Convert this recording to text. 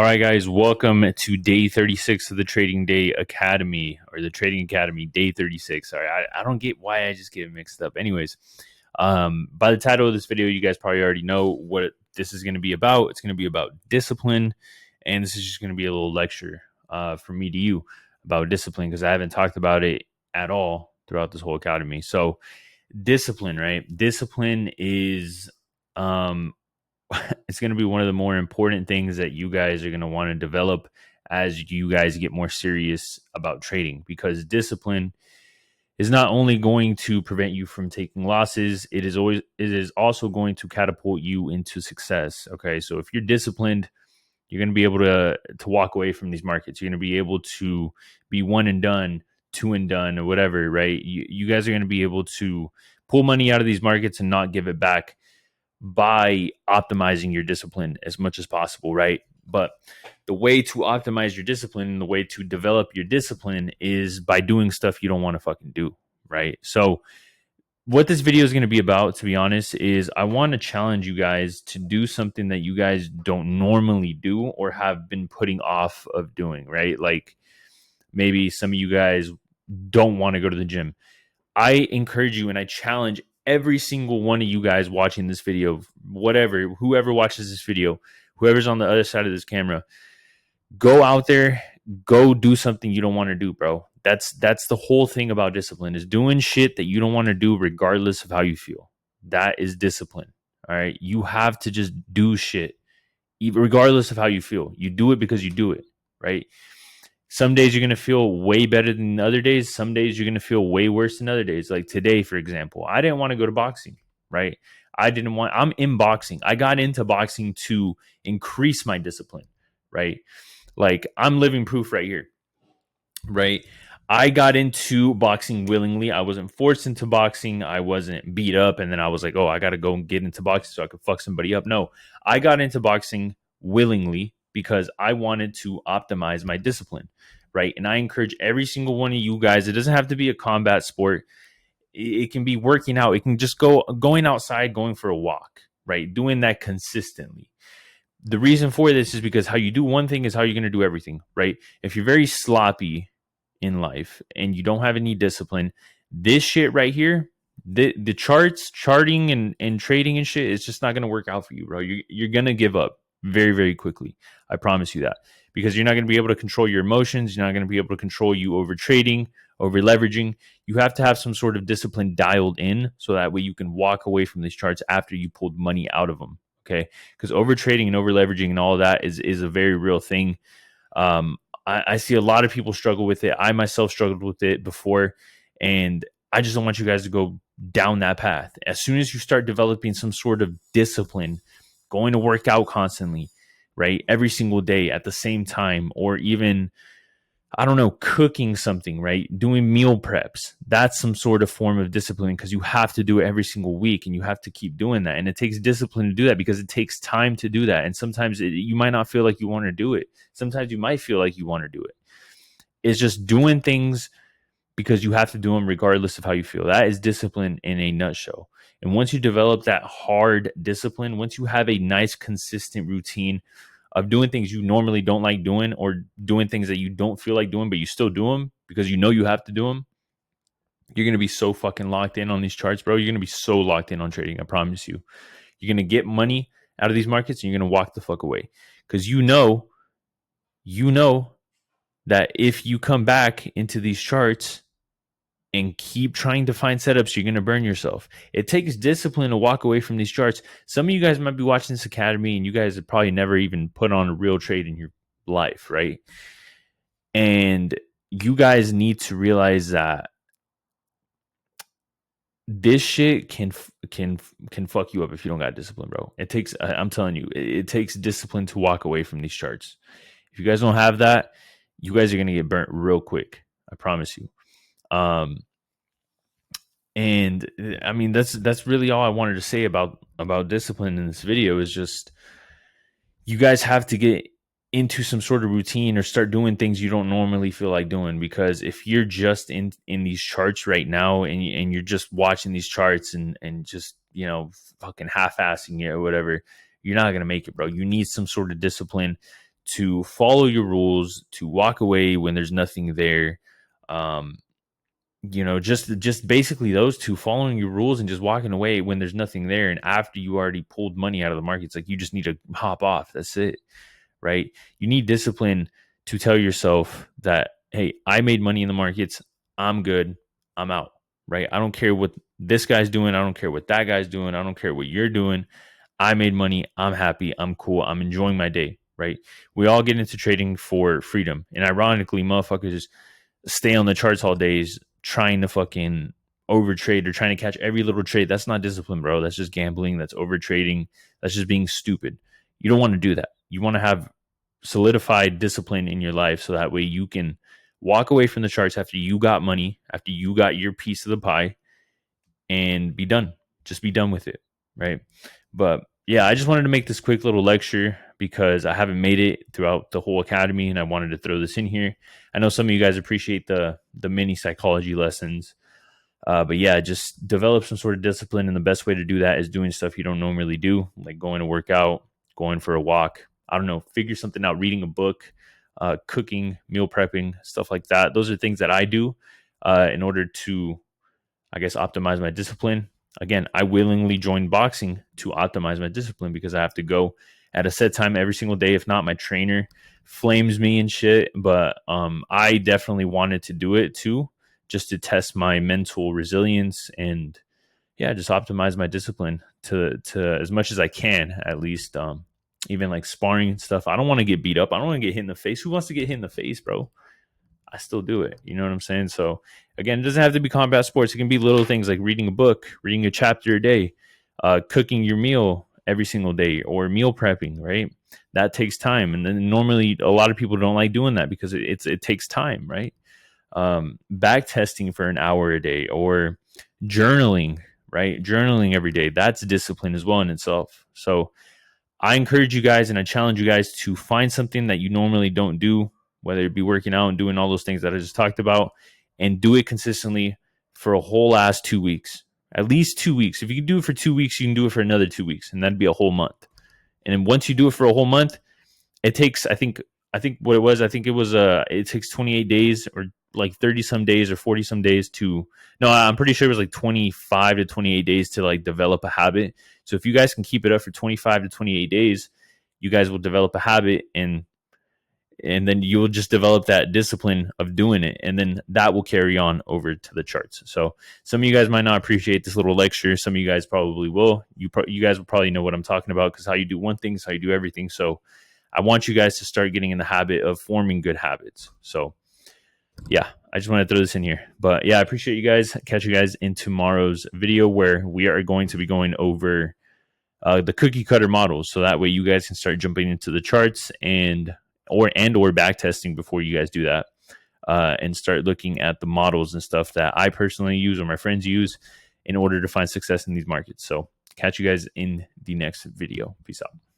All right, guys, welcome to day 36 of the Trading Day Academy, or the Trading Academy, day 36. Sorry, I don't get why I just get it mixed up. Anyways, by the title of this video, you guys probably already know what this is going to be about. It's going to be about discipline, and this is just going to be a little lecture from me to you about discipline, because I haven't talked about it at all throughout this whole academy. So discipline, right? Discipline is it's going to be one of the more important things that you guys are going to want to develop as you guys get more serious about trading, because discipline is not only going to prevent you from taking losses, it is also going to catapult you into success. Okay, so if you're disciplined, you're going to be able to walk away from these markets. You're going to be able to be one and done, two and done, or whatever, right? You guys are going to be able to pull money out of these markets and not give it back by optimizing your discipline as much as possible, right? But the way to optimize your discipline and the way to develop your discipline is by doing stuff you don't want to fucking do, right? So what this video is going to be about, to be honest, is I want to challenge you guys to do something that you guys don't normally do or have been putting off of doing, right? Like maybe some of you guys don't want to go to the gym. I encourage you and I challenge every single one of you guys watching this video, whoever watches this video, whoever's on the other side of this camera, go out there, go do something you don't want to do, bro. That's the whole thing about discipline, is doing shit that you don't want to do regardless of how you feel. That is discipline. All right. You have to just do shit regardless of how you feel. You do it because you do it, right? Some days you're going to feel way better than other days. Some days you're going to feel way worse than other days. Like today, for example, I didn't want to go to boxing, right? I'm in boxing. I got into boxing to increase my discipline, right? Like I'm living proof right here, right? I got into boxing willingly. I wasn't forced into boxing. I wasn't beat up. And then I was like, oh, I got to go and get into boxing so I could fuck somebody up. No, I got into boxing willingly because I wanted to optimize my discipline, right? And I encourage every single one of you guys, it doesn't have to be a combat sport. It can be working out. It can just going outside, going for a walk, right? Doing that consistently. The reason for this is because how you do one thing is how you're going to do everything, right? If you're very sloppy in life and you don't have any discipline, this shit right here, the charting and trading and shit, it's just not going to work out for you, bro. You're going to give up very, very quickly. I promise you that, because you're not going to be able to control your emotions. You're not going to be able to control you over trading, over leveraging. You have to have some sort of discipline dialed in so that way you can walk away from these charts after you pulled money out of them. Okay. Because over trading and over leveraging and all of that is a very real thing. I see a lot of people struggle with it. I myself struggled with it before, and I just don't want you guys to go down that path. As soon as you start developing some sort of discipline, going to work out constantly, right? Every single day at the same time, or even, I don't know, cooking something, right? Doing meal preps. That's some sort of form of discipline, because you have to do it every single week and you have to keep doing that. And it takes discipline to do that because it takes time to do that. And sometimes you might not feel like you want to do it. Sometimes you might feel like you want to do it. It's just doing things because you have to do them regardless of how you feel. That is discipline in a nutshell. And once you develop that hard discipline, once you have a nice, consistent routine of doing things you normally don't like doing, or doing things that you don't feel like doing, but you still do them because you know you have to do them, you're going to be so fucking locked in on these charts, bro. You're going to be so locked in on trading. I promise you. You're going to get money out of these markets and you're going to walk the fuck away, because you know that if you come back into these charts and keep trying to find setups, you're going to burn yourself. It takes discipline to walk away from these charts. Some of you guys might be watching this academy and you guys have probably never even put on a real trade in your life, right? And you guys need to realize that this shit can fuck you up if you don't got discipline, bro. It takes, I'm telling you, it takes discipline to walk away from these charts. If you guys don't have that, you guys are going to get burnt real quick. I promise you. And I mean, that's really all I wanted to say about discipline in this video, is just, you guys have to get into some sort of routine or start doing things you don't normally feel like doing. Because if you're just in these charts right now and you're just watching these charts and just, you know, fucking half-assing it or whatever, you're not going to make it, bro. You need some sort of discipline to follow your rules, to walk away when there's nothing there. Um, just basically those two, following your rules and just walking away when there's nothing there. And after you already pulled money out of the market, it's like you just need to hop off. That's it, right? You need discipline to tell yourself that, hey, I made money in the markets. I'm good. I'm out, right? I don't care what this guy's doing. I don't care what that guy's doing. I don't care what you're doing. I made money. I'm happy. I'm cool. I'm enjoying my day, right? We all get into trading for freedom. And ironically, motherfuckers stay on the charts all days trying to fucking overtrade or trying to catch every little trade. That's not discipline, bro. That's just gambling. That's overtrading. That's just being stupid. You don't want to do that. You want to have solidified discipline in your life so that way you can walk away from the charts after you got money, after you got your piece of the pie, and be done. Just be done with it, right? But yeah, I just wanted to make this quick little lecture because I haven't made it throughout the whole academy, and I wanted to throw this in here. I know some of you guys appreciate the mini psychology lessons, but yeah, just develop some sort of discipline, and the best way to do that is doing stuff you don't normally do, like going to work out, going for a walk. I don't know, figure something out, reading a book, cooking, meal prepping, stuff like that. Those are things that I do in order to, I guess, optimize my discipline. Again, I willingly joined boxing to optimize my discipline because I have to go at a set time every single day. If not, my trainer flames me and shit. But I definitely wanted to do it too, just to test my mental resilience and yeah, just optimize my discipline to as much as I can, at least. Even like sparring and stuff. I don't want to get beat up. I don't want to get hit in the face. Who wants to get hit in the face, bro? I still do it. You know what I'm saying? So again, it doesn't have to be combat sports. It can be little things like reading a book, reading a chapter a day, cooking your meal every single day, or meal prepping, right? That takes time. And then normally a lot of people don't like doing that because it takes time, right? Back testing for an hour a day, or journaling, right? Journaling every day. That's discipline as well in itself. So I encourage you guys and I challenge you guys to find something that you normally don't do, whether it be working out and doing all those things that I just talked about, and do it consistently for a whole last 2 weeks, at least 2 weeks. If you can do it for 2 weeks, you can do it for another 2 weeks, and that'd be a whole month. And then once you do it for a whole month, it takes, I think what it was, it takes 28 days or like 30 some days or 40 some days to, no, I'm pretty sure it was like 25 to 28 days to like develop a habit. So if you guys can keep it up for 25 to 28 days, you guys will develop a habit, and then you'll just develop that discipline of doing it, and then that will carry on over to the charts. So some of you guys might not appreciate this little lecture. Some of you guys probably will. You guys will probably know what I'm talking about, because how you do one thing is how you do everything. So I want you guys to start getting in the habit of forming good habits. So yeah, I just want to throw this in here. But yeah, I appreciate you guys. Catch you guys in tomorrow's video, where we are going to be going over the cookie cutter models. So that way you guys can start jumping into the charts and or back testing before you guys do that, and start looking at the models and stuff that I personally use or my friends use in order to find success in these markets. So catch you guys in the next video. Peace out.